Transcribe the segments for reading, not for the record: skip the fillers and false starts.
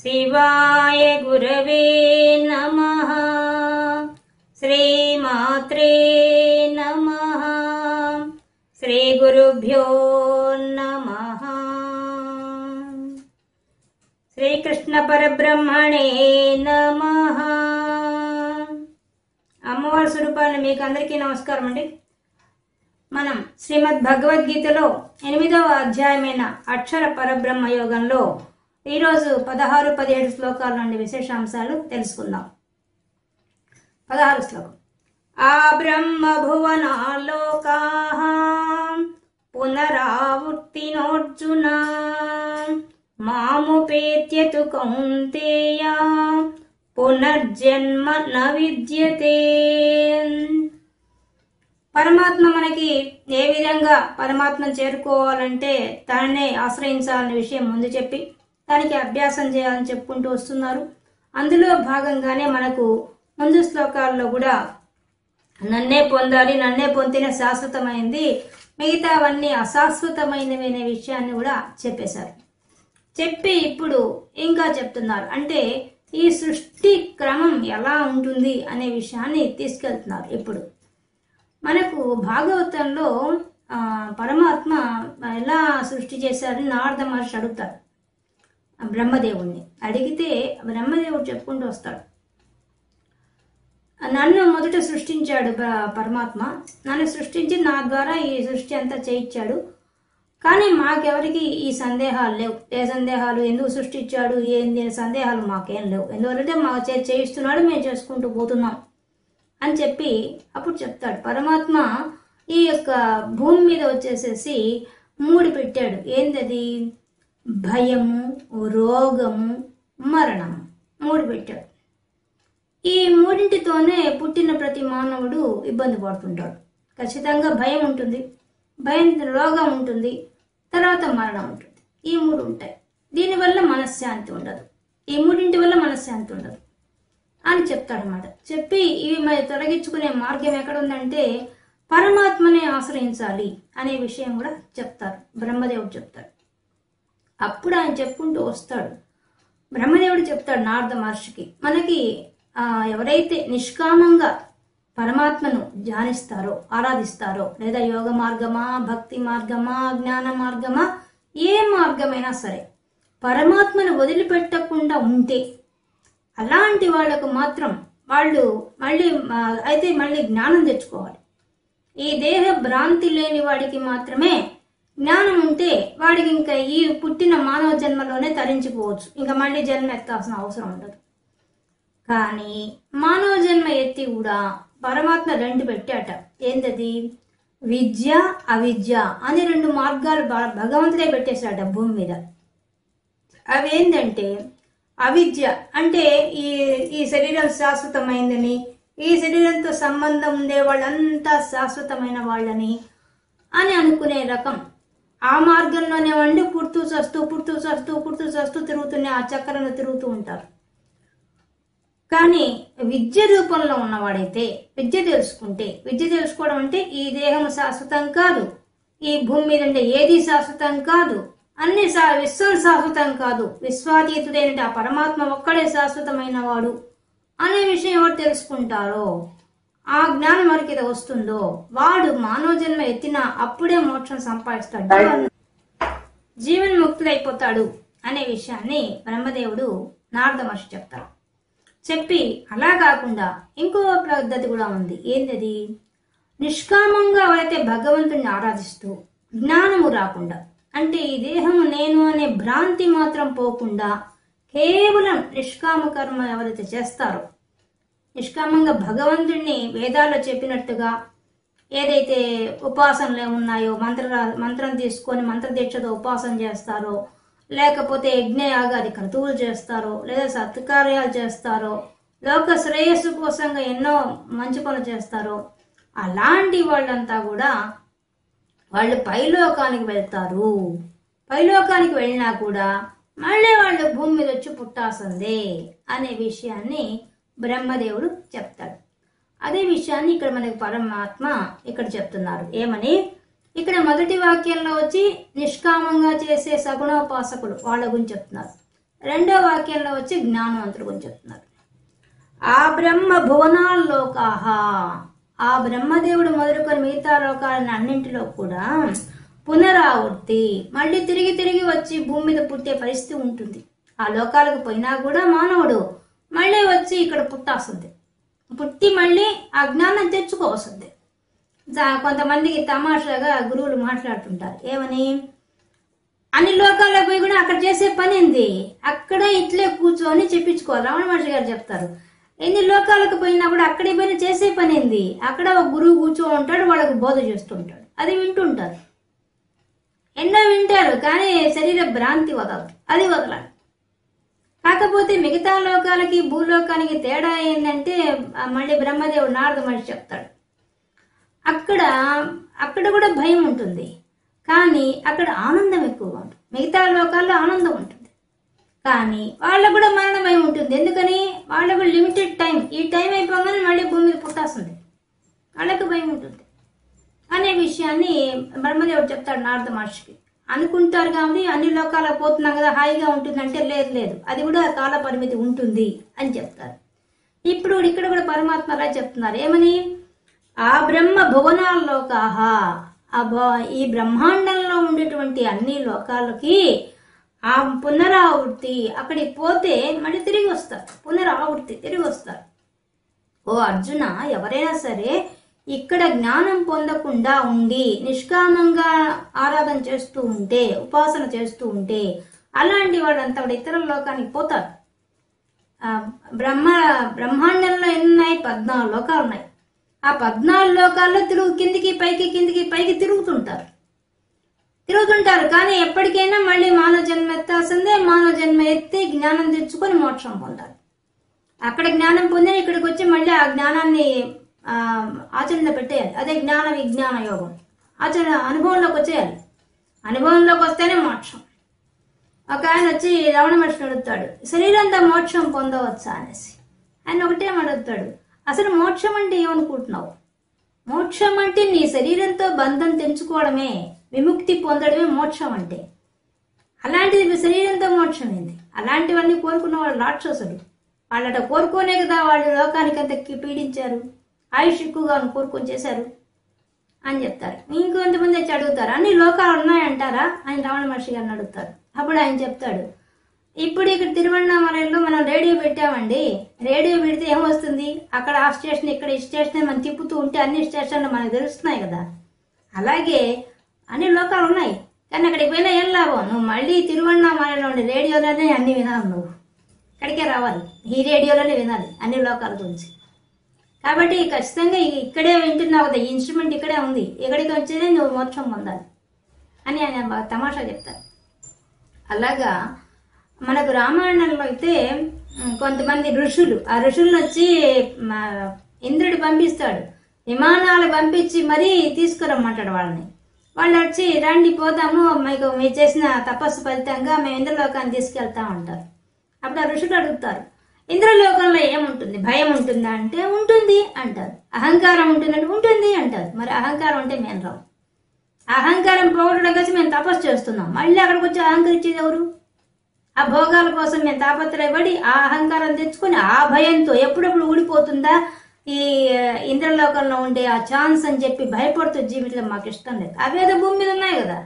శివాయ గురవే నమః. శ్రీమాత్రే నమః. శ్రీ గురుభ్యో నమః. శ్రీకృష్ణ పరబ్రహ్మణే నమః. అమ్మవారి స్వరూపాన్ని మీకు అందరికీ నమస్కారం అండి. మనం శ్రీమద్ భగవద్గీతలో 8వ అధ్యాయమైన అక్షర పరబ్రహ్మ యోగంలో ఈరోజు 16-17 శ్లోకాల నుండి విశేషాంశాలు తెలుసుకుందాం. 16 శ్లోకం. ఆ బ్రహ్మ భువనాలోకాః పునరావృత్తినోర్జున మాముపేత్య తు కౌంతేయ పునర్జన్మ న విద్యతే. పరమాత్మ మనకి ఏ విధంగా పరమాత్మను చేరుకోవాలంటే తననే ఆశ్రయించాలనే విషయం ముందు చెప్పి దానికి అభ్యాసం చేయాలని చెప్పుకుంటూ వస్తున్నారు. అందులో భాగంగానే మనకు ముందు శ్లోకాల్లో కూడా నన్నే పొందాలి, నన్నే పొందిన శాశ్వతమైంది, మిగతావన్నీ అశాశ్వతమైనవి అనే విషయాన్ని కూడా చెప్పేశారు. చెప్పి ఇప్పుడు ఇంకా చెప్తున్నారు. అంటే ఈ సృష్టి క్రమం ఎలా ఉంటుంది అనే విషయాన్ని తీసుకెళ్తున్నారు. ఇప్పుడు మనకు భాగవతంలో పరమాత్మ ఎలా సృష్టి చేశారని నారద మహర్షి అడుగుతారు బ్రహ్మదేవుణ్ణి. అడిగితే బ్రహ్మదేవుడు చెప్పుకుంటూ వస్తాడు, నన్ను మొదట సృష్టించాడు పరమాత్మ, నన్ను సృష్టించి నా ద్వారా ఈ సృష్టి అంతా చేయించాడు. కానీ మాకెవరికి ఈ సందేహాలు లేవు. ఏ సందేహాలు, ఎందుకు సృష్టించాడు ఏంది సందేహాలు మాకేం లేవు. ఎందుకంటే మా చేయిస్తున్నాడు, మేము చేసుకుంటూ పోతున్నాం అని చెప్పి అప్పుడు చెప్తాడు. పరమాత్మ ఈ యొక్క భూమి మీద వచ్చేసేసి 3 పెట్టాడు. ఏంటది? భయము, రోగము, మరణము 3 పెట్టాడు. ఈ 3తోనే పుట్టిన ప్రతి మానవుడు ఇబ్బంది పడుతుంటాడు. ఖచ్చితంగా భయం ఉంటుంది, రోగం ఉంటుంది, తర్వాత మరణం ఉంటుంది. ఈ 3 ఉంటాయి. దీనివల్ల మనశ్శాంతి ఉండదు, ఈ 3 వల్ల మనశ్శాంతి ఉండదు అని చెప్తాడనమాట. చెప్పి ఇవి మరి తొలగించుకునే మార్గం ఎక్కడ ఉందంటే పరమాత్మనే ఆశ్రయించాలి అనే విషయం కూడా చెప్తారు, బ్రహ్మదేవుడు చెప్తాడు. అప్పుడు ఆయన చెప్పుకుంటూ వస్తాడు. బ్రహ్మదేవుడు చెప్తాడు నారద మహర్షికి, మనకి ఎవరైతే నిష్కామంగా పరమాత్మను ధ్యానిస్తారో, ఆరాధిస్తారో, లేదా యోగ మార్గమా, భక్తి మార్గమా, జ్ఞాన మార్గమా, ఏ మార్గమైనా సరే పరమాత్మను వదిలిపెట్టకుండా ఉంటే అలాంటి వాళ్ళకు మాత్రం వాళ్ళు మళ్ళీ జ్ఞానం తెచ్చుకోవాలి. ఈ దేహ భ్రాంతి లేని వాడికి మాత్రమే జ్ఞానం ఉంటే వాడికి ఇంకా ఈ పుట్టిన మానవ జన్మలోనే తరించిపోవచ్చు, ఇంకా మళ్ళీ జన్మ ఎత్తాల్సిన అవసరం ఉండదు. కానీ మానవ జన్మ ఎత్తి కూడా పరమాత్మ 2 పెట్టాట. ఏంటది? విద్య, అవిద్య అని 2 మార్గాలు భగవంతుడే పెట్టేశాడ భూమి మీద. అవి ఏంటంటే అవిద్య అంటే ఈ శరీరం శాశ్వతమైందని, ఈ శరీరంతో సంబంధం ఉండే వాళ్ళంతా శాశ్వతమైన వాళ్ళని అని అనుకునే రకం. ఆ మార్గంలోనే వండి పుడుతూ చస్తూ తిరుగుతూనే ఆ చక్రంలో తిరుగుతూ ఉంటారు. కానీ విద్య రూపంలో ఉన్నవాడైతే విద్య తెలుసుకోవడం అంటే ఈ దేహం శాశ్వతం కాదు, ఈ భూమి మీద అంటే ఏది శాశ్వతం కాదు, అన్ని విశ్వం శాశ్వతం కాదు, విశ్వాతీతుడైన ఆ పరమాత్మ ఒక్కడే శాశ్వతమైన వాడు అనే విషయం ఎవరు తెలుసుకుంటారో, ఆ జ్ఞానం వారికి ఏదో వస్తుందో వాడు మానవ జన్మ ఎత్తినా అప్పుడే మోక్షం సంపాదిస్తాడు, జీవన్ముక్తుడైపోతాడు అనే విషయాన్ని బ్రహ్మదేవుడు నారద మహర్షి చెప్తాడు. చెప్పి అలా కాకుండా ఇంకో పద్ధతి కూడా ఉంది. ఏంటది? నిష్కామంగా ఎవరైతే భగవంతుడిని ఆరాధిస్తూ జ్ఞానము రాకుండా, అంటే ఈ దేహము నేను అనే భ్రాంతి మాత్రం పోకుండా కేవలం నిష్కామ కర్మ ఎవరైతే చేస్తారో, నిష్కామంగా భగవంతుడిని వేదాల్లో చెప్పినట్టుగా ఏదైతే ఉపాసనలు ఉన్నాయో, మంత్రం తీసుకొని మంత్రదీక్షతో ఉపాసన చేస్తారో, లేకపోతే యజ్ఞయాగాది క్రతువులు చేస్తారో, లేదా సత్కార్యాలు చేస్తారో, లోక శ్రేయస్సు కోసంగా ఎన్నో మంచి పనులు చేస్తారో, అలాంటి వాళ్ళంతా కూడా వాళ్ళు పైలోకానికి వెళ్తారు. పైలోకానికి వెళ్ళినా కూడా మళ్ళీ వాళ్ళు భూమి మీద వచ్చి పుట్టాల్సిందే అనే విషయాన్ని బ్రహ్మదేవుడు చెప్తాడు. అదే విషయాన్ని ఇక్కడ మనకి పరమాత్మ ఇక్కడ చెప్తున్నారు. ఏమని? ఇక్కడ మొదటి వాక్యంలో వచ్చి నిష్కామంగా చేసే సగుణోపాసకులు వాళ్ళ గురించి చెప్తున్నారు. రెండో వాక్యంలో వచ్చి జ్ఞానవంతుల గురించి చెప్తున్నారు. ఆ బ్రహ్మ భువనాల్లోకాహ, ఆ బ్రహ్మదేవుడు మొదలుకొని మిగతా లోకాలని అన్నింటిలో కూడా పునరావృత్తి, మళ్ళీ తిరిగి తిరిగి వచ్చి భూమి మీద పుట్టే పరిస్థితి ఉంటుంది. ఆ లోకాలకు పోయినా కూడా మానవుడు మళ్ళీ వచ్చి ఇక్కడ పుట్టాల్సింది, పుట్టి మళ్ళీ ఆ జ్ఞానం తెచ్చుకోవాల్సింది. కొంతమందికి తమాషాగా గురువులు మాట్లాడుతుంటారు, ఏమని, అన్ని లోకాలకు పోయి కూడా అక్కడ చేసే పని ఏంది, అక్కడ ఇట్లే కూర్చొని చెప్పించుకోవాలి. రమణ మహర్షి గారు చెప్తారు, ఎన్ని లోకాలకు పోయినా కూడా అక్కడికి పోయిన చేసే పని ఏంది, అక్కడ ఒక గురువు కూర్చో ఉంటాడు, వాళ్ళకు బోధ చేస్తుంటాడు, అది వింటుంటారు. ఎన్నో వింటారు, కానీ శరీర భ్రాంతి వదలదు, అది వదలాలి. కాకపోతే మిగతా లోకాలకి భూలోకానికి తేడా ఏంటంటే, మళ్ళీ బ్రహ్మదేవుడు నారద మహర్షి చెప్తాడు, అక్కడ కూడా భయం ఉంటుంది, కానీ అక్కడ ఆనందం ఎక్కువగా ఉంటుంది. మిగతా లోకాల్లో ఆనందం ఉంటుంది, కానీ వాళ్ళకు కూడా మరణ భయం ఉంటుంది. ఎందుకని, వాళ్ళకు లిమిటెడ్ టైం, ఈ టైం అయిపోగానే మళ్ళీ భూమి మీద పుట్టాల్సింది, వాళ్ళకు భయం ఉంటుంది అనే విషయాన్ని బ్రహ్మదేవుడు చెప్తాడు నారద మహర్షికి. అనుకుంటారు కాబట్టి అన్ని లోకాలకు పోతున్నాం కదా హాయిగా ఉంటుందంటే లేదు, అది కూడా కాల పరిమితి ఉంటుంది అని చెప్తారు. ఇప్పుడు ఇక్కడ కూడా పరమాత్మ అలా చెప్తున్నారు, ఏమని, ఆ బ్రహ్మ భువనాల్లోకాహ, ఈ బ్రహ్మాండంలో ఉండేటువంటి అన్ని లోకాలకి ఆ పునరావృత్తి, అక్కడికి పోతే మళ్ళీ తిరిగి వస్తారు, పునరావృత్తి తిరిగి వస్తారు. ఓ అర్జున, ఎవరైనా సరే ఇక్కడ జ్ఞానం పొందకుండా ఉండి నిష్కామంగా ఆరాధన చేస్తూ ఉంటే, ఉపాసన చేస్తూ ఉంటే, అలాంటి వాడంతా ఇతర లోకానికి పోతారు. బ్రహ్మాండంలో ఎన్ని ఉన్నాయి, 14 లోకాలు ఉన్నాయి. ఆ 14 లోకాల్లో కిందికి పైకి తిరుగుతుంటారు. కానీ ఎప్పటికైనా మళ్ళీ మానవ జన్మ ఎత్తాల్సిందే. మానవ జన్మ ఎత్తి జ్ఞానం తెచ్చుకొని మోక్షం పొందాలి. అక్కడ జ్ఞానం పొంది ఇక్కడికి వచ్చి మళ్ళీ ఆ జ్ఞానాన్ని ఆచరణ పెట్టేయాలి. అదే జ్ఞాన విజ్ఞాన యోగం. అనుభవంలోకి వచ్చేయాలి. అనుభవంలోకి వస్తేనే మోక్షం. ఒక ఆయన వచ్చి రమణ మహర్షిని అడుగుతాడు, శరీరంతో మోక్షం పొందవచ్చా అనేసి. ఆయన ఒకటే అడుగుతాడు, అసలు మోక్షం అంటే ఏమనుకుంటున్నావు? మోక్షం అంటే నీ శరీరంతో బంధం తెంచుకోవడమే, విముక్తి పొందడమే మోక్షం అంటే. అలాంటిది శరీరంతో మోక్షం ఏంది? అలాంటివన్నీ కోరుకున్న వాళ్ళు రాక్షసుడు. వాళ్ళట కోరుకోనే కదా వాళ్ళు లోకానికి అంత పీడించారు, ఆయుష్ ఎక్కువగా కోరుకొని చేశారు అని చెప్తారు. ఇంకొంతమంది వచ్చి అడుగుతారు, అన్ని లోకాలు ఉన్నాయంటారా అని రమణ మహర్షి గారిని అడుగుతారు. అప్పుడు ఆయన చెప్తాడు, ఇప్పుడు ఇక్కడ తిరువణామలైలో మనం రేడియో పెట్టామండి, రేడియో పెడితే ఏమొస్తుంది, అక్కడ ఆ స్టేషన్ ఇక్కడ ఈ స్టేషన్ మనం తిప్పుతూ ఉంటే అన్ని స్టేషన్లు మనకు తెలుస్తున్నాయి కదా. అలాగే అన్ని లోకాలు ఉన్నాయి, కానీ అక్కడికి పోయినా ఏం లాభం? నువ్వు మళ్ళీ తిరువణామలలో ఉండే రేడియోలోనే అన్ని వినాలి, నువ్వు ఇక్కడికే రావాలి, ఈ రేడియోలోనే వినాలి అన్ని లోకాల గురించి. కాబట్టి ఖచ్చితంగా ఇక్కడే వింటున్నావు కదా, ఈ ఇన్స్ట్రుమెంట్ ఇక్కడే ఉంది, ఇక్కడికి వచ్చేదే నువ్వు మోక్షం పొందాలి అని ఆయన తమాషా చెప్తారు. అలాగా మనకు రామాయణంలో అయితే కొంతమంది ఋషులు, ఆ ఋషులను వచ్చి ఇంద్రుడు పంపిస్తాడు, విమానాలు పంపించి మరీ తీసుకురమ్మంటాడు వాళ్ళని. వాళ్ళు వచ్చి రండి పోదాము, మీకు మీరు చేసిన తపస్సు ఫలితంగా మేము ఇంద్రలోకాన్ని తీసుకెళ్తాం అంటారు. అప్పుడు ఆ ఋషులు అడుగుతారు, ఇంద్రలోకంలో ఏముంటుంది, భయం ఉంటుందా అంటే ఉంటుంది అంటారు. అహంకారం ఉంటుందంటే ఉంటుంది అంటారు. మరి అహంకారం అంటే మేము రావు, అహంకారం పోగొట్టడం కోసం మేము తపస్సు చేస్తున్నాం, మళ్ళీ అక్కడికి వచ్చి అహంకరించేది ఎవరు? ఆ భోగాల కోసం మేము తాపత్రయపడి ఆ అహంకారం తెచ్చుకొని ఆ భయంతో ఎప్పుడెప్పుడు ఊడిపోతుందా ఈ ఇంద్రలోకంలో ఉండే ఆ ఛాన్స్ అని చెప్పి భయపడుతూ జీవితం మాకు ఇష్టం లేదు. అవేదో భూమి మీద ఉన్నాయి కదా,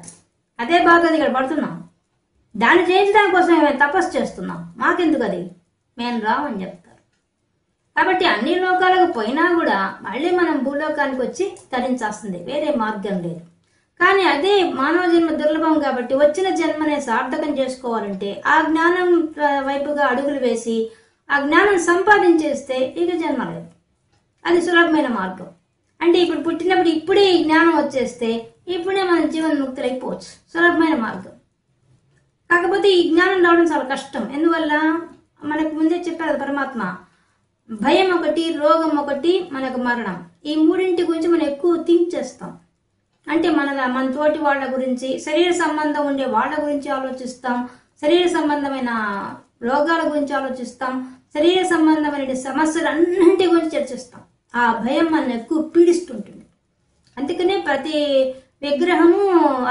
అదే బాధ ఇక్కడ పడుతున్నాం, దాన్ని చేయించడానికి కోసం మేము తపస్సు చేస్తున్నాం, మాకెందుకు అది, మేము రామని చెప్తారు. కాబట్టి అన్ని లోకాలకు పోయినా కూడా మళ్ళీ మనం భూలోకానికి వచ్చి తరించాల్సిందే, వేరే మార్గం లేదు. కానీ అదే మానవ జన్మ దుర్లభం కాబట్టి వచ్చిన జన్మనే సార్థకం చేసుకోవాలంటే ఆ జ్ఞానం వైపుగా అడుగులు వేసి ఆ జ్ఞానం సంపాదించేస్తే ఇక జన్మ లేదు. అది సులభమైన మార్గం. అంటే ఇప్పుడు పుట్టినప్పుడు ఇప్పుడే ఈ జ్ఞానం వచ్చేస్తే ఇప్పుడే మనం జీవన్ముక్తులైపోవచ్చు, సులభమైన మార్గం. కాకపోతే ఈ జ్ఞానం రావడం చాలా కష్టం. ఎందువల్ల మనకు ముందే చెప్పారు పరమాత్మ, భయం ఒకటి, రోగం ఒకటి, మనకు మరణం. ఈ మూడింటి గురించి మనం ఎక్కువ థింక్ చేస్తాం. అంటే మన తోటి వాళ్ళ గురించి, శరీర సంబంధం ఉండే వాళ్ళ గురించి ఆలోచిస్తాం, శరీర సంబంధమైన రోగాల గురించి ఆలోచిస్తాం, శరీర సంబంధమైన సమస్యలు అన్నింటి గురించి చర్చిస్తాం. ఆ భయం మనం ఎక్కువ పీడిస్తుంటుంది. అందుకనే ప్రతి విగ్రహము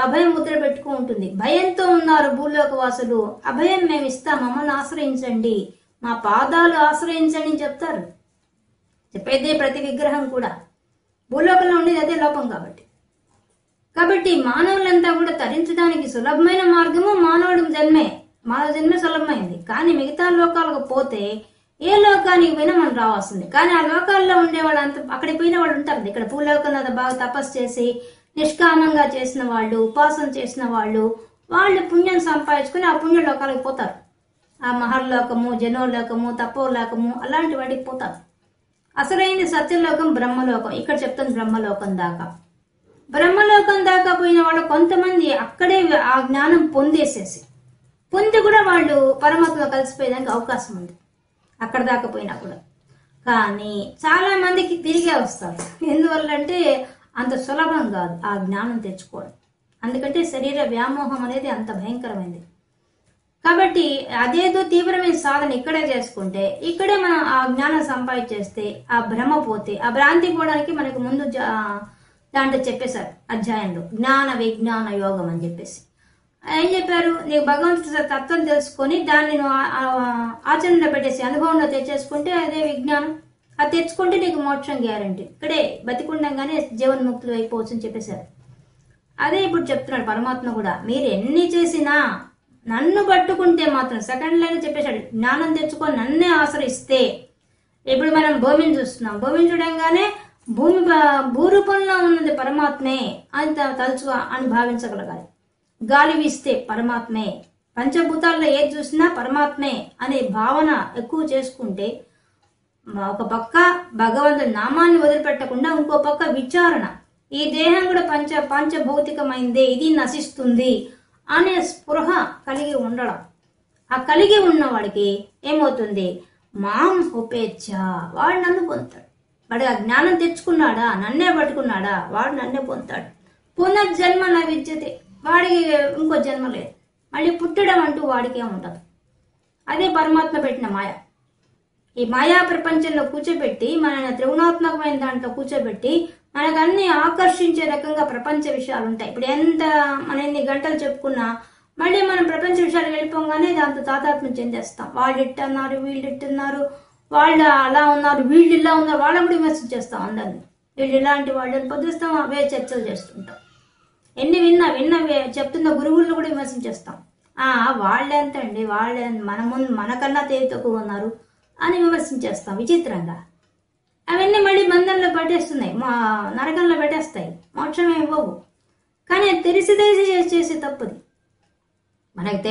అభయం ముద్ర పెట్టుకుంటుంది. భయంతో ఉన్నారు భూలోక వాసులు, అభయం మేము ఇస్తాం, మమ్మల్ని ఆశ్రయించండి, మా పాదాలు ఆశ్రయించండి అని చెప్తారు. చెప్పేదే ప్రతి విగ్రహం కూడా. భూలోకంలో ఉండేది అదే లోపం కాబట్టి. కాబట్టి మానవులంతా కూడా తరించడానికి సులభమైన మార్గము మానవుడి జన్మే. మానవ జన్మే సులభమైంది. కానీ మిగతా లోకాలకు పోతే ఏ లోకానికి పోయినా మనం రావాల్సింది. కానీ ఆ లోకాల్లో ఉండే వాళ్ళు అంత అక్కడికి పోయిన వాళ్ళు ఉంటారు. ఇక్కడ భూలోకంలో బాగా తపస్సు చేసి నిష్కామంగా చేసిన వాళ్ళు, ఉపాసన చేసిన వాళ్ళు పుణ్యం సంపాదించుకుని ఆ పుణ్య లోకాలకు పోతారు. ఆ మహర్లోకము, జనోలోకము, తపోలోకము అలాంటి వాటికి పోతారు. అసలైన సత్యలోకం బ్రహ్మలోకం. ఇక్కడ చెప్తాను బ్రహ్మలోకం దాకా. బ్రహ్మలోకం దాకా పోయిన వాళ్ళు కొంతమంది అక్కడే ఆ జ్ఞానం పొంది కూడా వాళ్ళు పరమాత్మలో కలిసిపోయేదానికి అవకాశం ఉంది అక్కడ దాకా పోయినా కూడా. కానీ చాలా మందికి తిరిగే వస్తారు. ఎందువల్లంటే అంత సులభం కాదు ఆ జ్ఞానం తెచ్చుకోవడం. అందుకంటే శరీర వ్యామోహం అనేది అంత భయంకరమైంది. కాబట్టి అదేదో తీవ్రమైన సాధన ఇక్కడే చేసుకుంటే, ఇక్కడే మనం ఆ జ్ఞానం సంపాదించేస్తే, ఆ భ్రమ పోతే, ఆ భ్రాంతి పోవడానికి మనకు ముందు దాంట్లో చెప్పేశారు అధ్యాయంలో జ్ఞాన విజ్ఞాన యోగం అని చెప్పేసి. ఏం చెప్పారు? నీకు భగవంతుడి తత్వం తెలుసుకొని దాన్ని నువ్వు ఆచరణలో పెట్టేసి అనుభవంలో తెచ్చేసుకుంటే అదే విజ్ఞానం. అది తెచ్చుకుంటే నీకు మోక్షం గ్యారంటీ. ఇక్కడే బతికుండగానే జీవన్ముక్తులు అయిపోవచ్చు అని చెప్పేశారు. అదే ఇప్పుడు చెప్తున్నాడు పరమాత్మ కూడా. మీరు ఎన్ని చేసినా నన్ను పట్టుకుంటే మాత్రం సెకండ్ లైన్ చెప్పేశాడు. జ్ఞానం తెచ్చుకొని నన్నే ఆశ్రయిస్తే. ఇప్పుడు మనం భూమిని చూస్తున్నాం. భూమిని చూడంగానే భూరూపంలో ఉన్నది పరమాత్మే అని తలుచుకో అని భావించగలగాలి. గాలి వీస్తే పరమాత్మే, పంచభూతాల్లో ఏది చూసినా పరమాత్మే అనే భావన ఎక్కువ చేసుకుంటే, ఒక పక్క భగవంతుడి నామాన్ని వదిలిపెట్టకుండా ఇంకో పక్క విచారణ, ఈ దేహం కూడా పంచభౌతికమైందే, ఇది నశిస్తుంది అనే స్పృహ కలిగి ఉండడం. ఆ కలిగి ఉన్నవాడికి ఏమవుతుంది? మాం ఉపేచ్ఛ, వాడు నన్ను పొందుతాడు. వాడు ఆ జ్ఞానం తెచ్చుకున్నాడా, నన్నే పట్టుకున్నాడా, వాడు నన్నే పొందుతాడు. పునర్జన్మ నా విద్యతే, వాడికి ఇంకో జన్మ లేదు, మళ్ళీ పుట్టడం అంటూ వాడికే ఉండదు. అదే పరమాత్మ పెట్టిన మాయ. ఈ మాయా ప్రపంచంలో కూర్చోబెట్టి, మన త్రిగుణాత్మకమైన దాంట్లో కూర్చోబెట్టి మనకు అన్ని ఆకర్షించే రకంగా ప్రపంచ విషయాలు ఉంటాయి. ఇప్పుడు ఎంత మనం ఎన్ని గంటలు చెప్పుకున్నా మళ్ళీ మనం ప్రపంచ విషయాలు వెళ్ళిపోగానే దాంతో తాదాత్మ్యం చెందేస్తాం. వాళ్ళు ఇట్టున్నారు, వీళ్ళు ఇట్టున్నారు, వాళ్ళు అలా ఉన్నారు, వీళ్ళు ఇలా ఉన్నారు, వాళ్ళని కూడా విమర్శించేస్తాం. అందరినీ వీళ్ళు ఇలాంటి వాళ్ళని పొద్దుస్తాం, అవే చర్చలు చేస్తుంటాం. ఎన్ని విన్నా చెప్తున్న గురువులను కూడా విమర్శించేస్తాం. వాళ్ళెంత అండి, వాళ్ళే మనకన్నా తేలి తక్కువ ఉన్నారు అని విమర్శించేస్తాం విచిత్రంగా. అవన్నీ మళ్ళీ బంధంలో పట్టేస్తున్నాయి, నరకంలో పెట్టేస్తాయి, మోక్షమే ఇవ్వవు. కానీ తెలిసి చేసే తప్పుది. మనకు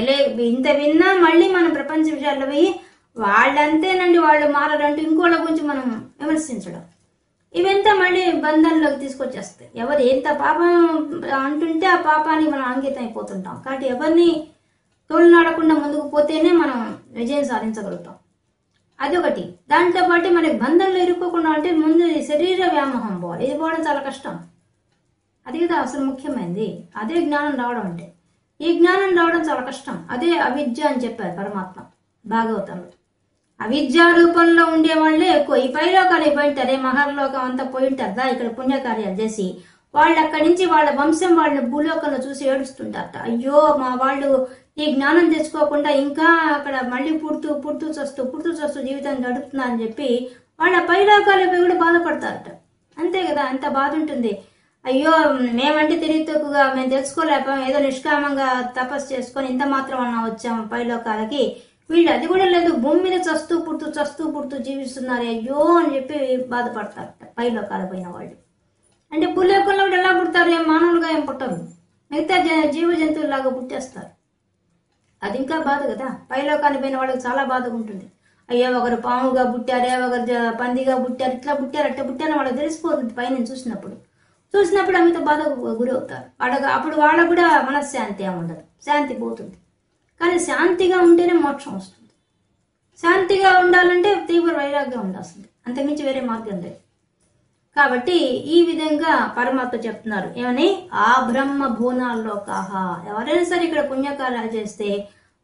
ఇంత విన్నా మళ్ళీ మనం ప్రపంచ విషయాల్లో పోయి వాళ్ళంతేనండి, వాళ్ళు మారడంటూ ఇంకోళ్ళ గురించి మనం విమర్శించడం, ఇవంతా మళ్ళీ బంధంలోకి తీసుకొచ్చేస్తాయి. ఎవరు ఎంత పాపం అంటుంటే ఆ పాపానికి మనం అంకితం అయిపోతుంటాం. కాబట్టి ఎవరిని తోలునాడకుండా ముందుకు పోతేనే మనం విజయం సాధించగలుగుతాం. అదొకటి. దాంతో పాటు మనకి బంధంలో ఇరుక్కోకుండా అంటే ముందు శరీర వ్యామోహం పోవాలి. ఇది పోవడం చాలా కష్టం. అది కదా అసలు ముఖ్యమైనది. అదే జ్ఞానం రావడం అంటే. ఈ జ్ఞానం రావడం చాలా కష్టం. అదే అవిద్య అని చెప్పారు పరమాత్మ భాగవతంలో. అవిద్యా రూపంలో ఉండేవాళ్లే ఎక్కువ. ఈ పైలోకాలు పోయింటారే, మహర్లోకం అంతా పోయింటారా ఇక్కడ పుణ్యకార్యాలు చేసి, వాళ్ళు అక్కడి నుంచి వాళ్ళ వంశం వాళ్ళని భూలోకంలో చూసి ఏడుస్తుంటారట. అయ్యో మా వాళ్ళు ఈ జ్ఞానం తెచ్చుకోకుండా ఇంకా అక్కడ మళ్ళీ పుడుతూ చస్తూ జీవితం గడుపుతున్నారని చెప్పి వాళ్ళ పైలోకాలపై కూడా బాధపడతారట. అంతే కదా, ఎంత బాధ ఉంటుంది. అయ్యో మేమంటే తెలివి తక్కువగా మేము తెలుసుకోలేకపోయాం, ఏదో నిష్కామంగా తపస్సు చేసుకొని ఇంత మాత్రం అన్నా వచ్చాము పైలోకాలకి, వీళ్ళు అది కూడా లేదు, భూమి మీద చస్తూ పుడుతూ జీవిస్తున్నారు అయ్యో అని చెప్పి బాధపడతారట పైలోకాల పోయిన వాళ్ళు. అంటే భూలోకంలో ఎలా పుడతారు? ఏం మానవులుగా ఏం పుట్టరు, మిగతా జీవ జంతువులాగా పుట్టేస్తారు. అది ఇంకా బాధ కదా. పైలోకానికి పోయిన వాళ్ళకి చాలా బాధగా ఉంటుంది. అయ్యో ఒకరు పాముగా పుట్టారే, ఒకరు పందిగా పుట్టారు, ఇట్లా పుట్టారు అట్లా పుట్టారని వాళ్ళకి తెలిసిపోతుంది. పైన చూసినప్పుడు అమిత బాధకు గురవుతారు. అప్పుడు వాళ్ళకు కూడా మనశ్శాంతి ఉండదు, శాంతి పోతుంది. కానీ శాంతిగా ఉంటేనే మోక్షం వస్తుంది. శాంతిగా ఉండాలంటే తీవ్ర వైరాగ్యం ఉండాల్సింది, అంతకుమించి వేరే మార్గం లేదు. కాబట్టి ఈ విధంగా పరమాత్మ చెప్తున్నారు ఏమని, ఆ బ్రహ్మ భూనాల్లోకాహ. ఎవరైనా సరే ఇక్కడ పుణ్యకార్యాలు చేస్తే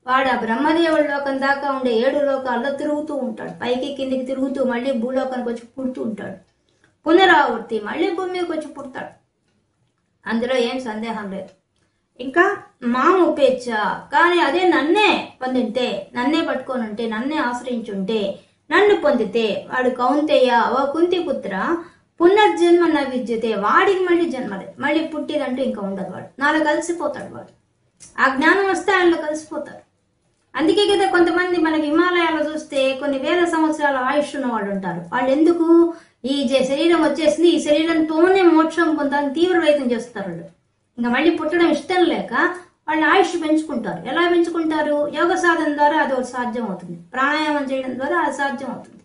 వాడు ఆ బ్రహ్మదేవుడి లోకం దాకా ఉండే 7 లోకాల్లో తిరుగుతూ ఉంటాడు. పైకి కిందికి తిరుగుతూ మళ్ళీ భూలోకానికి వచ్చి పుడుతూ ఉంటాడు. పునరావృత్తి, మళ్ళీ భూమి మీదకి వచ్చి పుడతాడు. అందులో ఏం సందేహం లేదు. ఇంకా మాము ఉపేచ్ఛ, కానీ అదే నన్నే పొందితే, నన్నే పట్టుకొని ఉంటే, నన్నే ఆశ్రయించుంటే, నన్ను పొందితే వాడు కౌంతేయ ఓ కుంతి పుత్ర పునర్జన్మ న విద్యతే, వాడికి మళ్ళీ జన్మలే, మళ్ళీ పుట్టిదంటూ ఇంకా ఉండదు. వాడు నాలో కలిసిపోతాడు. వాడు ఆ జ్ఞానం వస్తే ఆయనలో కలిసిపోతాడు. అందుకే కదా కొంతమంది మనకి హిమాలయాల్లో చూస్తే కొన్ని వేల సంవత్సరాల ఆయుష్ ఉన్న వాళ్ళు ఉంటారు. వాళ్ళు ఎందుకు ఈ శరీరం వచ్చేసింది, ఈ శరీరంతోనే మోక్షం పొందాలని తీవ్ర ప్రయత్నం చేస్తారు. వాళ్ళు ఇంకా మళ్ళీ పుట్టడం ఇష్టం లేక వాళ్ళు ఆయుష్ పెంచుకుంటారు. ఎలా పెంచుకుంటారు? యోగ సాధన ద్వారా అది ఒకటి సాధ్యం అవుతుంది, ప్రాణాయామం చేయడం ద్వారా అది సాధ్యం అవుతుంది.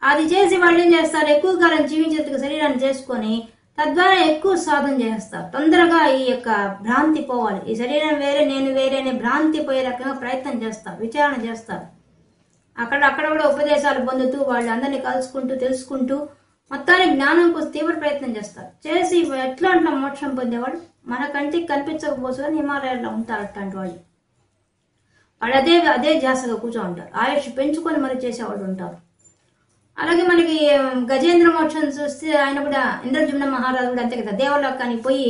అది చేసి వాళ్ళు ఏం చేస్తారు, ఎక్కువ కాలం జీవించేందుకు శరీరాన్ని చేసుకొని తద్వారా ఎక్కువ సాధన చేస్తారు. తొందరగా ఈ యొక్క భ్రాంతి పోవాలి, ఈ శరీరం వేరే నేను వేరే అనే భ్రాంతి పోయే రకంగా ప్రయత్నం చేస్తారు, విచారణ చేస్తారు. అక్కడ కూడా ఉపదేశాలు పొందుతూ వాళ్ళు అందరినీ కలుసుకుంటూ తెలుసుకుంటూ మొత్తానికి జ్ఞానం కోసం తీవ్ర ప్రయత్నం చేస్తారు. చేసి ఎట్లా అంటున్నా మోక్షం పొందేవాళ్ళు మన కంటికి కనిపించకపోవచ్చు కానీ హిమాలయాల్లో ఉంటారు. అట్లాంటి వాళ్ళు అదే ధ్యాసగా కూర్చో ఉంటారు. ఆయుష్ పెంచుకొని మరి చేసేవాళ్ళు ఉంటారు. అలాగే మనకి గజేంద్ర మోక్షం చూస్తే ఆయన కూడా ఇంద్రజుమ్న మహారాజు కూడా అంతే కదా, దేవలోకానికి పోయి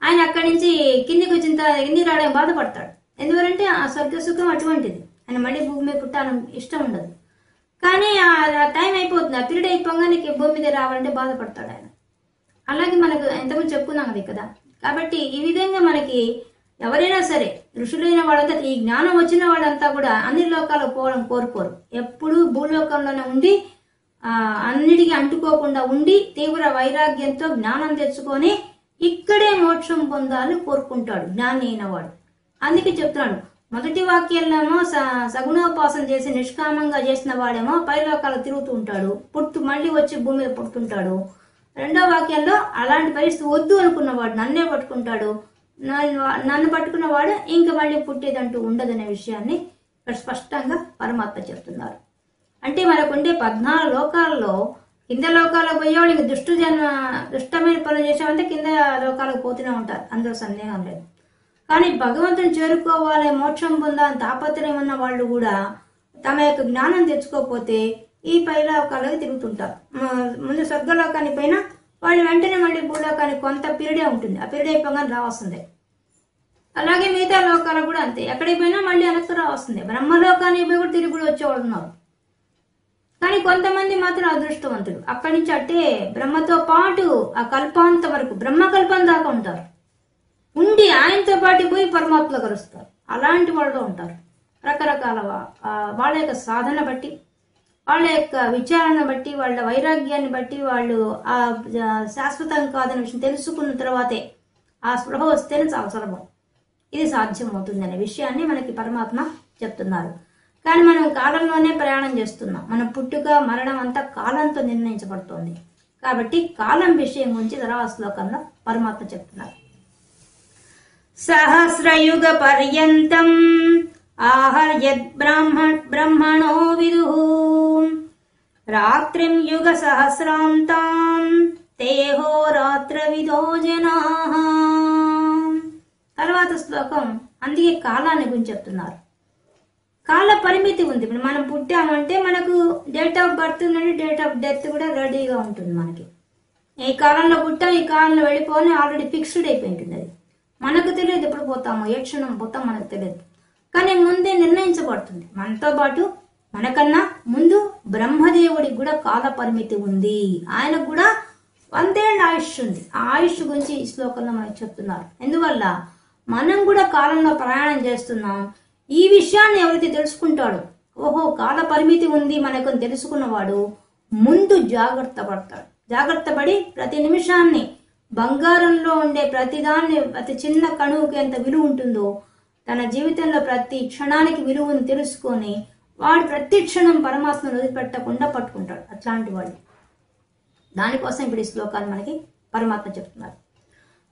ఆయన అక్కడి నుంచి కిందికి వచ్చిన కిందికి రావడానికి బాధపడతాడు. ఎందుకంటే ఆ స్వర్గ సుఖం అటువంటిది, ఆయన మళ్ళీ భూమి మీద పుట్టాలని ఇష్టం ఉండదు. కానీ ఆ టైం అయిపోతుంది, ఆ పీరియడ్ అయిపోగానే భూమి మీద రావాలంటే బాధపడతాడు ఆయన. అలాగే మనకు ఎంతమంది చెప్పుకున్నాం అది కదా. కాబట్టి ఈ విధంగా మనకి ఎవరైనా సరే ఋషులైన వాళ్ళంతా, ఈ జ్ఞానం వచ్చిన వాళ్ళంతా కూడా అన్ని లోకాలకు పోవడం కోరుకోరు. ఎప్పుడు భూలోకంలోనే ఉండి అన్నిటికీ అంటుకోకుండా ఉండి తీవ్ర వైరాగ్యంతో జ్ఞానం తెచ్చుకొని ఇక్కడే మోక్షం పొందాలని కోరుకుంటాడు జ్ఞాని అయిన వాడు. అందుకే చెప్తున్నాడు, మొదటి వాక్యంలోమో సగుణోపాసన చేసి నిష్కామంగా చేసిన వాడేమో పైలోకాలు తిరుగుతూ ఉంటాడు, మళ్ళీ వచ్చి భూమి మీద పుట్టుకుంటాడు. రెండో వాక్యంలో అలాంటి పరిస్థితి వద్దు అనుకున్నవాడు నన్నే పట్టుకుంటాడు, నన్ను పట్టుకున్నవాడు ఇంక మళ్ళీ పుట్టేదంటూ ఉండదనే విషయాన్ని ఇక్కడ స్పష్టంగా పరమాత్మ చెప్తున్నారు. అంటే మనకుండే 14 లోకాలలో కింద లోకాలకు పోయేవాళ్ళు ఇంక దుష్టమైన పనులు చేసామంటే కింద లోకాలకు పోతూనే ఉంటారు, అందులో సందేహం లేదు. కానీ భగవంతుని చేరుకోవాలి, మోక్షం పొందాలని తాపత్రయం ఉన్న వాళ్ళు కూడా తమ యొక్క జ్ఞానం తెచ్చుకోకపోతే ఈ పైలోకాలకు తిరుగుతుంటారు. ముందు స్వర్గలోకానికి పోయినా వాళ్ళు వెంటనే మళ్ళీ భూలోకానికి కొంత పీరియడే ఉంటుంది, ఆ పీరియడ్ అయిపోగానే రావాల్సిందే. అలాగే మిగతా లోకాలకు కూడా అంతే, ఎక్కడికి పోయినా మళ్ళీ వెనక్కి రావాల్సిందే. బ్రహ్మలోకానికి పోయి కూడా తిరిగి కూడా వచ్చేవాళ్ళు ఉన్నారు. కానీ కొంతమంది మాత్రం అదృష్టవంతులు, అక్కడి నుంచి అట్టే బ్రహ్మతో పాటు ఆ కల్పాంత వరకు బ్రహ్మకల్పం దాకా ఉంటారు, ఉండి ఆయనతో పాటు పోయి పరమాత్మలో కలుస్తారు. అలాంటి వాళ్ళు ఉంటారు. రకరకాల వాళ్ళ యొక్క సాధన బట్టి, వాళ్ళ యొక్క విచారణ బట్టి, వాళ్ళ వైరాగ్యాన్ని బట్టి వాళ్ళు ఆ శాశ్వతం కాదనే విషయం తెలుసుకున్న తర్వాతే ఆ స్పృహ వస్తేనే చాలా సులభం ఇది సాధ్యం అవుతుంది అనే విషయాన్ని మనకి పరమాత్మ చెప్తున్నారు. కానీ మనం కాలంలోనే ప్రయాణం చేస్తున్నాం, మన పుట్టుక మరణం అంతా కాలంతో నిర్ణయించబడుతోంది. కాబట్టి కాలం విషయం గురించి తర్వాత శ్లోకంలో పరమాత్మ చెప్తున్నారు. సహస్రయుగ పర్యంతం ఆహర్యద్ బ్రహ్మణో విదుః రాత్రిం యుగ సహస్రాంతాం తేహో రాత్ర విదో జనాః. తర్వాత శ్లోకం అందుకే కాలాన్ని గురించి చెప్తున్నారు. కాల పరిమితి ఉంది. మనం పుట్టామంటే మనకు డేట్ ఆఫ్ బర్త్ నుండి డేట్ ఆఫ్ డెత్ కూడా రెడీగా ఉంటుంది. మనకి ఈ కాలంలో పుట్టాం, ఈ కాలంలో వెళ్ళిపోని ఆల్రెడీ ఫిక్స్డ్ అయిపోయి ఉంటుంది. అది మనకు తెలియదు ఎప్పుడు పోతామో, ఏ క్షణం పోతాం మనకు తెలియదు. కానీ ముందే నిర్ణయించబడుతుంది. మనతో పాటు మనకన్నా ముందు బ్రహ్మదేవుడికి కూడా కాల పరిమితి ఉంది. ఆయనకు కూడా 100 ఏళ్ళ ఆయుష్ ఉంది. ఆ ఆయుష్ గురించి ఈ శ్లోకంలో మనకు చెప్తున్నారు. ఎందువల్ల మనం కూడా కాలంలో ప్రయాణం చేస్తున్నాం. ఈ విషయాన్ని ఎవరైతే తెలుసుకుంటాడో, ఓహో కాల పరిమితి ఉంది మనకు తెలుసుకున్నవాడు ముందు జాగ్రత్త పడతాడు. జాగ్రత్త పడి ప్రతి నిమిషాన్ని, బంగారంలో ఉండే ప్రతిదాన్ని, ప్రతి చిన్న కణువుకి ఎంత విలువ ఉంటుందో తన జీవితంలో ప్రతి క్షణానికి విలువను తెలుసుకొని వాడు ప్రతి క్షణం పరమాత్మను వదిలిపెట్టకుండా పట్టుకుంటాడు. అట్లాంటి వాడు. దానికోసం ఇప్పుడు ఈ శ్లోకాలు మనకి పరమాత్మ చెప్తున్నారు.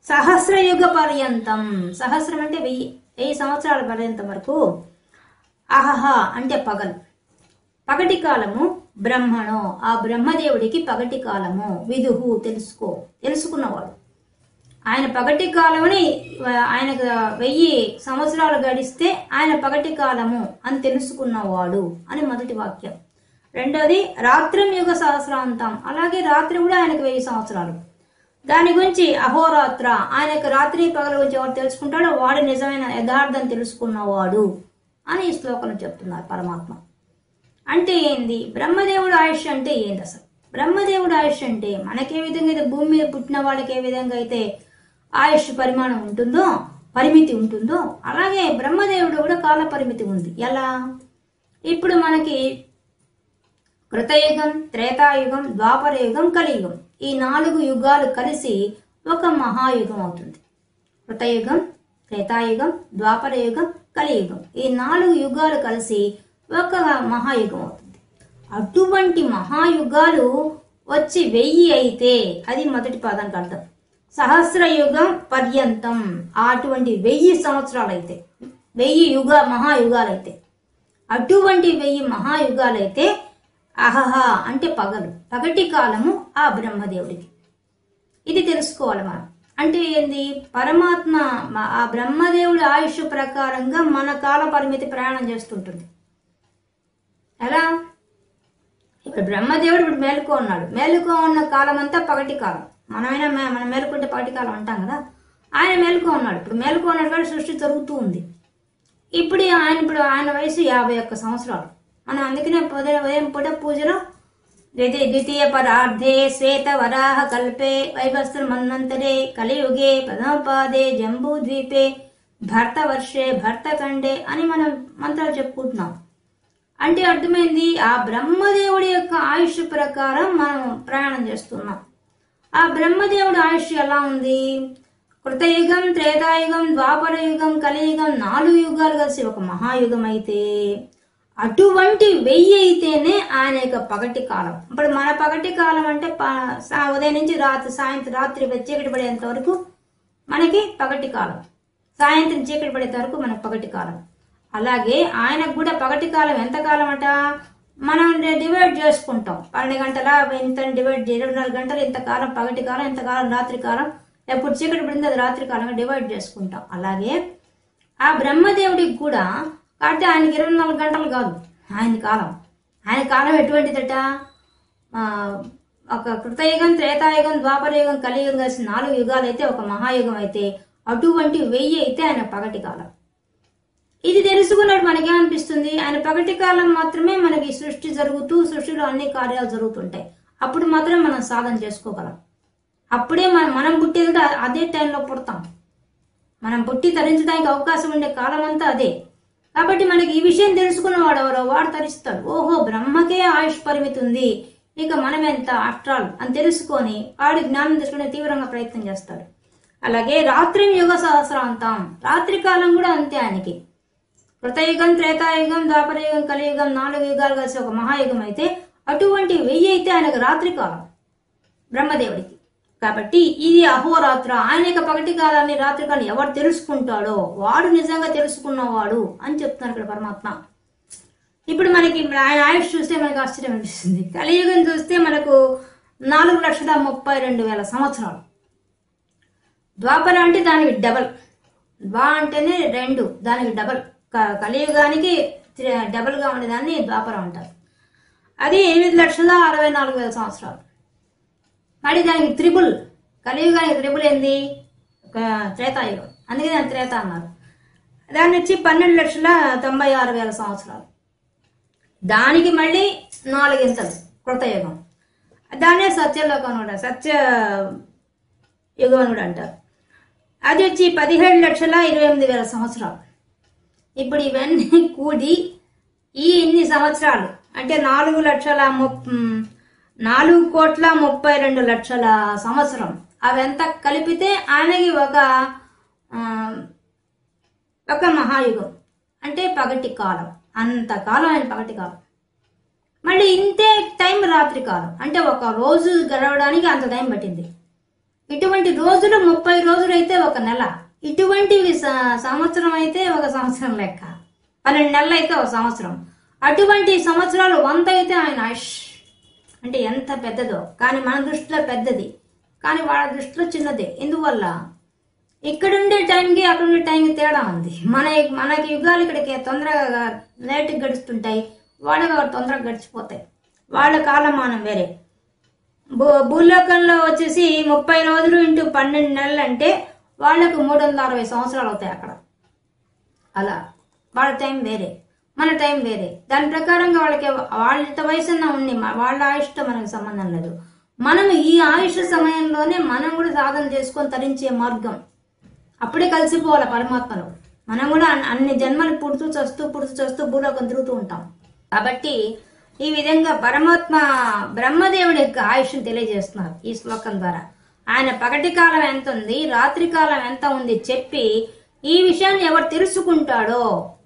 సహస్రయుగ పర్యంతం, సహస్రం అంటే 1000 సంవత్సరాల పర్యంతం వరకు. అహహ అంటే పగలు, పగటి కాలము. బ్రహ్మణో ఆ బ్రహ్మదేవుడికి పగటి కాలము. విదుహు తెలుసుకున్నవాడు. ఆయన పగటి కాలముని ఆయనకు 1000 సంవత్సరాలు గడిస్తే ఆయన పగటి కాలము అని తెలుసుకున్నవాడు అని మొదటి వాక్యం. రెండోది రాత్రం యుగ సహస్రాంతం, అలాగే రాత్రి కూడా ఆయనకు 1000 సంవత్సరాలు. దాని గురించి అహోరాత్ర, ఆయన యొక్క రాత్రి పగల గురించి ఎవరు తెలుసుకుంటాడో వాడు నిజమైన యథార్థం తెలుసుకున్నవాడు అని ఈ శ్లోకంలో చెప్తున్నారు పరమాత్మ. అంటే ఏంది బ్రహ్మదేవుడు ఆయుష్ అంటే ఏంది అసలు? బ్రహ్మదేవుడు ఆయుష్ అంటే మనకే విధంగా అయితే భూమి మీద పుట్టిన వాళ్ళకి ఏ విధంగా అయితే ఆయుష్ పరిమాణం ఉంటుందో, పరిమితి ఉంటుందో, అలాగే బ్రహ్మదేవుడు కూడా కాల పరిమితి ఉంది. ఎలా? ఇప్పుడు మనకి కృతయుగం, త్రేతాయుగం, ద్వాపరయుగం, కలియుగం, ఈ 4 యుగాలు కలిసి ఒక మహాయుగం అవుతుంది. కృతయుగం, త్రేతాయుగం, ద్వాపరయుగం, కలియుగం, ఈ 4 యుగాలు కలిసి ఒక మహాయుగం అవుతుంది. అటువంటి మహాయుగాలు వచ్చి 1000 అయితే అది మొదటి పదానికి అర్థం. సహస్రయుగం పర్యంతం, అటువంటి 1000 సంవత్సరాలైతే, 1000 మహాయుగాలైతే, అటువంటి 1000 మహాయుగాలైతే అహహ అంటే పగటి కాలము ఆ బ్రహ్మదేవుడికి. ఇది తెలుసుకోవాలి మనం. అంటే ఏంది? పరమాత్మ ఆ బ్రహ్మదేవుడి ఆయుష్ ప్రకారంగా మన కాల పరిమితి ప్రయాణం చేస్తుంటుంది. ఎలా? ఇప్పుడు బ్రహ్మదేవుడు ఇప్పుడు మేలుకో ఉన్నాడు, మేలుకో ఉన్న కాలం అంతా పగటి కాలం. మనం మేలుకుంటే పగటి కాలం అంటాం కదా. ఆయన మేలుకో ఉన్నాడు, ఇప్పుడు మేలుకో ఉన్నాడు కాబట్టి సృష్టి జరుగుతూ ఉంది. ఇప్పుడు ఆయన వయసు 51 సంవత్సరాలు. మనం అందుకనే ఉదయం పూట పూజలో ద్వితీయ పరార్థే శ్వేత వరాహ కల్పే వైవస్త్ర మన్వంతరే కలియుగే పదమపాదే జంబూ ద్వీపే భర్త వర్షే భర్తఖండే అని మనం మంత్రాలు చెప్పుకుంటున్నాం. అంటే అర్థమైంది, ఆ బ్రహ్మదేవుడి యొక్క ఆయుష్ ప్రకారం మనం ప్రయాణం చేస్తున్నాం. ఆ బ్రహ్మదేవుడి ఆయుష్ ఎలా ఉంది? కృతయుగం, త్రేతాయుగం, ద్వాపరయుగం, కలియుగం 4 యుగాలు కలిసి ఒక మహాయుగం అయితే, అటువంటి 1000 అయితేనే ఆయన యొక్క పగటి కాలం. ఇప్పుడు మన పగటి కాలం అంటే ఉదయం నుంచి సాయంత్రం రాత్రి చీకటి పడేంత వరకు మనకి పగటి కాలం, సాయంత్రం చీకటి పడేంత వరకు మనకు పగటి కాలం. అలాగే ఆయనకు కూడా పగటి కాలం ఎంత కాలం అట? మనం డివైడ్ చేసుకుంటాం. 12 గంటల ఇంత డివైడ్, 24 గంటలు ఇంతకాలం పగటి కాలం, ఇంతకాలం రాత్రి కాలం, ఎప్పుడు చీకటి పడింది అది రాత్రి కాలంగా డివైడ్ చేసుకుంటాం. అలాగే ఆ బ్రహ్మదేవుడికి కూడా కాబట్టి ఆయనకి 24 గంటలు కాదు ఆయన కాలం. ఆయన కాలం ఎటువంటిదట? ఒక కృతయుగం, త్రేతాయుగం, ద్వాపరయుగం, కలియుగం కలిసి 4 యుగాలు అయితే ఒక మహాయుగం అయితే, అటువంటి 1000 అయితే ఆయన పగటి కాలం. ఇది తెలుసుకున్నట్టు మనకేమనిపిస్తుంది? ఆయన పగటి కాలం మాత్రమే మనకి సృష్టి జరుగుతూ, సృష్టిలో అన్ని కార్యాలు జరుగుతుంటాయి. అప్పుడు మాత్రమే మనం సాధన చేసుకోగలం. అప్పుడే మనం పుట్టేది అదే టైంలో పుడతాం. మనం పుట్టి తరించడానికి అవకాశం ఉండే కాలం అంతా అదే. కాబట్టి మనకి ఈ విషయం తెలుసుకున్న వాడెవరో వాడు తరిస్తాడు. ఓహో, బ్రహ్మకే ఆయుష్ పరిమితి ఉంది, ఇక మనం ఎంత ఆఫ్టర్ ఆల్ అని తెలుసుకొని వాడు జ్ఞానం తెలుసుకునే తీవ్రంగా ప్రయత్నం చేస్తాడు. అలాగే రాత్రి యుగ సహస్రాంతం, రాత్రి కాలం కూడా అంతే ఆయనకి. కృతయుగం, త్రేతాయుగం, ద్వాపరయుగం, కలియుగం 4 యుగాలు కలిసి ఒక మహాయుగం అయితే, అటువంటి 1000 అయితే ఆయనకు రాత్రి కాలం బ్రహ్మదేవుడికి. కాబట్టి ఇది అహోరాత్ర. ఆయన యొక్క పగటి కాలాన్ని, రాత్రి కాలం ఎవరు తెలుసుకుంటాడో వాడు నిజంగా తెలుసుకున్నవాడు అని చెప్తున్నారు ఇక్కడ పరమాత్మ. ఇప్పుడు మనకి ఆయన ఆయుష్ చూస్తే మనకు ఆశ్చర్యం అనిపిస్తుంది. కలియుగం చూస్తే మనకు 4,32,000 సంవత్సరాలు. ద్వాపర అంటే దానికి డబల్, ద్వా అంటేనే 2, దానికి డబల్. కలియుగానికి డబల్ గా ఉండేదాన్ని ద్వాపరం అంటారు. అది 8,64,000 సంవత్సరాలు. మరి దానికి త్రిబుల్, కలియుగానికి త్రిబుల్ ఏంది? త్రేతాయుగం, అందుకే దాన్ని త్రేత అన్నారు. దాన్ని వచ్చి 12,96,000 సంవత్సరాలు. దానికి మళ్ళీ 4 ఇంతలు కృతయుగం, దాన్నే సత్యలోకం కూడా, సత్య యుగం అని కూడా అంటారు. అది వచ్చి 17,28,000 సంవత్సరాలు. ఇప్పుడు ఇవన్నీ కూడి ఇన్ని సంవత్సరాలు అంటే 4,32,00,000 సంవత్సరం. అవంతా కలిపితే ఆయనకి ఒక మహాయుగం అంటే పగటి కాలం. అంతకాలం ఆయన పగటి కాలం. మళ్ళీ ఇంతే టైం రాత్రి కాలం అంటే ఒక రోజు గడవడానికి అంత టైం పట్టింది. ఇటువంటి రోజులు 30 రోజులు అయితే ఒక నెల, ఇటువంటివి సంవత్సరం అయితే ఒక సంవత్సరం లెక్క, 12 నెలలు అయితే ఒక సంవత్సరం. అటువంటి సంవత్సరాలు 100 అయితే ఆయన ఆయుష్. అంటే ఎంత పెద్దదో, కానీ మన దృష్టిలో పెద్దది, కానీ వాళ్ళ దృష్టిలో చిన్నదే. ఎందువల్ల? ఇక్కడుండే టైంకి అక్కడుండే టైంకి తేడా ఉంది. మనకి యుగాలు ఇక్కడికి తొందరగా లేట్గా గడుస్తుంటాయి, వాళ్ళకి తొందరగా గడిచిపోతాయి. వాళ్ళ కాలమానం వేరే, భూలోకంలో వచ్చేసి 30 రోజులు ఇంటూ 12 నెలలు అంటే వాళ్లకు 360 సంవత్సరాలు అవుతాయి అక్కడ. అలా వాళ్ళ టైం వేరే, మన టైం వేరే. దాని ప్రకారంగా వాళ్ళకి వాళ్ళ వయసున్న ఉండి వాళ్ళ ఆయుష్తో మనకు సంబంధం లేదు. మనం ఈ ఆయుష్ సమయంలోనే మనం కూడా సాధన చేసుకొని తరించే మార్గం అప్పుడే కలిసిపోవాలి పరమాత్మలో. మనం కూడా అన్ని జన్మలు పుడుతూ చస్తూ భూలోకం తిరుగుతూ ఉంటాం. కాబట్టి ఈ విధంగా పరమాత్మ బ్రహ్మదేవుడి యొక్క ఆయుష్ను తెలియజేస్తున్నారు ఈ శ్లోకం ద్వారా. ఆయన పగటి కాలం ఎంత ఉంది, రాత్రి కాలం ఎంత ఉంది చెప్పి ఈ విషయాన్ని ఎవరు తెలుసుకుంటాడో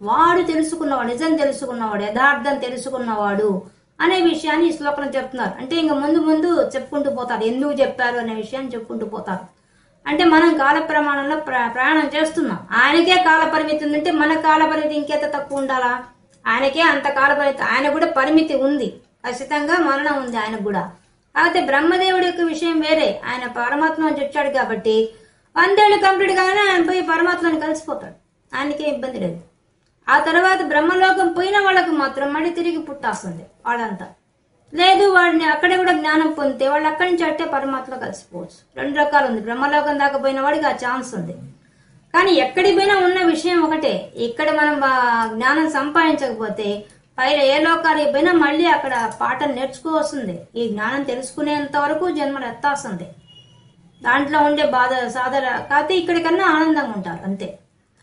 వాడు తెలుసుకున్నవాడు, నిజం తెలుసుకున్నవాడు, యథార్థం తెలుసుకున్నవాడు అనే విషయాన్ని ఈ శ్లోకంలో చెప్తున్నారు. అంటే ఇంకా ముందు ముందు చెప్పుకుంటూ పోతారు, ఎందుకు చెప్పారు అనే విషయాన్ని చెప్పుకుంటూ పోతారు. అంటే మనం కాల ప్రమాణంలో ప్రయాణం చేస్తున్నాం. ఆయనకే కాల పరిమితి ఉందంటే మన కాల పరిమితి ఇంకెంత తక్కువ ఉండాలా? ఆయనకే అంత కాల పరిమితి, ఆయన కూడా పరిమితి ఉంది, ఖచ్చితంగా మరణం ఉంది ఆయనకు కూడా. కాకపోతే బ్రహ్మదేవుడి యొక్క విషయం వేరే. ఆయన పరమాత్మ వచ్చాడు కాబట్టి 100 ఏళ్ళు కంప్లీట్ కాగానే ఆయన పోయి పరమాత్మని కలిసిపోతాడు, ఆయనకే ఇబ్బంది లేదు. ఆ తర్వాత బ్రహ్మలోకం పోయిన వాళ్ళకు మాత్రం మళ్ళీ తిరిగి పుట్టాస్తుంది వాళ్ళంతా. లేదు వాడిని అక్కడే కూడా జ్ఞానం పొందితే వాళ్ళు అక్కడి నుంచి అట్టే పరమాత్మలో కలిసిపోవచ్చు. 2 రకాలు ఉంది. బ్రహ్మలోకం దాకా పోయిన వాడికి ఆ ఛాన్స్ ఉంది. కానీ ఎక్కడి పోయినా ఉన్న విషయం ఒకటే, ఇక్కడ మనం జ్ఞానం సంపాదించకపోతే పైన ఏ లోకానికి పోయినా మళ్ళీ అక్కడ పాఠం నేర్చుకోవాల్సిందే. ఈ జ్ఞానం తెలుసుకునేంత వరకు జన్మలు ఎత్తాల్సిందే. దాంట్లో ఉండే బాధ సాధన కాకపోతే ఇక్కడికన్నా ఆనందంగా ఉంటారు అంతే.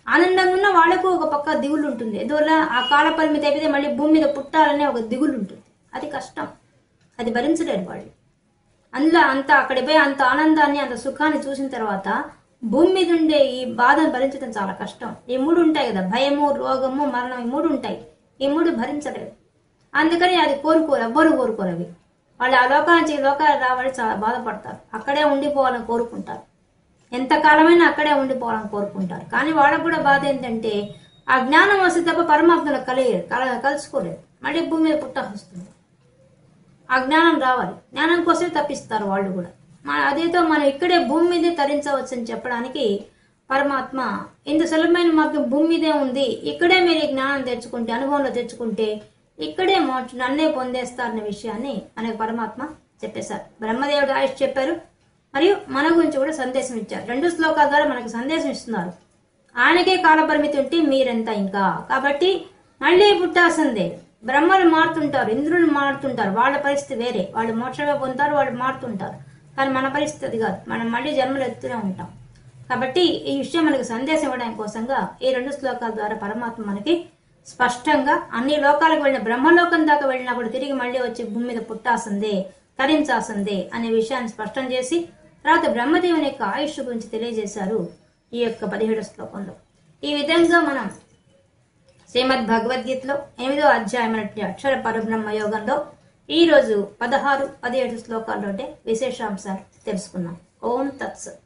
ఆనందంగా ఉన్న వాళ్ళకు ఒక పక్క దిగులు ఉంటుంది. ఎందువల్ల ఆ కాల పరిమితి అయిపోతే మళ్ళీ భూమి మీద పుట్టాలనే ఒక దిగులు ఉంటుంది. అది కష్టం, అది భరించలేరు వాళ్ళు. అందులో అక్కడికి పోయి అంత ఆనందాన్ని అంత సుఖాన్ని చూసిన తర్వాత భూమి మీద ఉండే ఈ బాధను భరించడం చాలా కష్టం. ఈ 3 ఉంటాయి కదా, భయము, రోగము, మరణం, ఈ 3 ఉంటాయి. ఈ 3 భరించలేరు. అందుకని అది ఎవ్వరు కోరుకోరు అవి. వాళ్ళు ఆ లోకానికి లోకాలు రావాలని చాలా బాధపడతారు. అక్కడే ఉండిపోవాలని కోరుకుంటారు. ఎంతకాలమైనా అక్కడే ఉండిపోవాలని కోరుకుంటారు. కానీ వాళ్ళకు కూడా బాధ ఏంటంటే ఆ జ్ఞానం వస్తే తప్ప పరమాత్మలో కలుసుకోలేదు. మళ్ళీ భూమి మీద పుట్టాల్సి వస్తుంది. ఆ జ్ఞానం రావాలి, జ్ఞానం కోసమే తప్పిస్తారు వాళ్ళు కూడా. అదేతో మనం ఇక్కడే భూమి మీదే తరించవచ్చు అని చెప్పడానికి పరమాత్మ ఇంత సులభమైన మార్గం భూమి మీదే ఉంది, ఇక్కడే మీరు జ్ఞానం తెచ్చుకుంటే, అనుభవంలో తెచ్చుకుంటే ఇక్కడే నన్నే పొందేస్తారన్న విషయాన్ని మనకు పరమాత్మ చెప్పేశారు. బ్రహ్మదేవుడు ఆయుష్ చెప్పారు, మరియు మన గురించి కూడా సందేశం ఇచ్చారు. 2 శ్లోకాల ద్వారా మనకు సందేశం ఇస్తున్నారు. ఆయనకే కాలపరిమితి ఉంటే మీరెంత ఇంకా. కాబట్టి మళ్ళీ పుట్టాల్సిందే. బ్రహ్మలు మారుతుంటారు, ఇంద్రులు మారుతుంటారు, వాళ్ళ పరిస్థితి వేరే. వాళ్ళు మోక్షంగా పొందుతారు, వాళ్ళు మారుతుంటారు. కానీ మన పరిస్థితి అది కాదు, మనం మళ్ళీ జన్మలు ఎత్తుతూనే ఉంటాం. కాబట్టి ఈ విషయం మనకు సందేశం ఇవ్వడానికి కోసంగా ఈ 2 శ్లోకాల ద్వారా పరమాత్మ మనకి స్పష్టంగా అన్ని లోకాలకు వెళ్ళిన, బ్రహ్మలోకం దాకా వెళ్ళినా కూడా తిరిగి మళ్ళీ వచ్చి భూమి మీద పుట్టాల్సిందే, తరించాల్సిందే అనే విషయాన్ని స్పష్టం చేసి తర్వాత బ్రహ్మదేవుని యొక్క ఆయుష్ గురించి తెలియజేశారు ఈ యొక్క 17 శ్లోకంలో. ఈ విధంగా మనం శ్రీమద్ భగవద్గీతలో 8వ అధ్యాయం అక్షర పరబ్రహ్మ యోగంలో ఈ రోజు 16, 17 శ్లోకాల్లోనే విశేషాంశాలు తెలుసుకున్నాం. ఓం తత్సత్.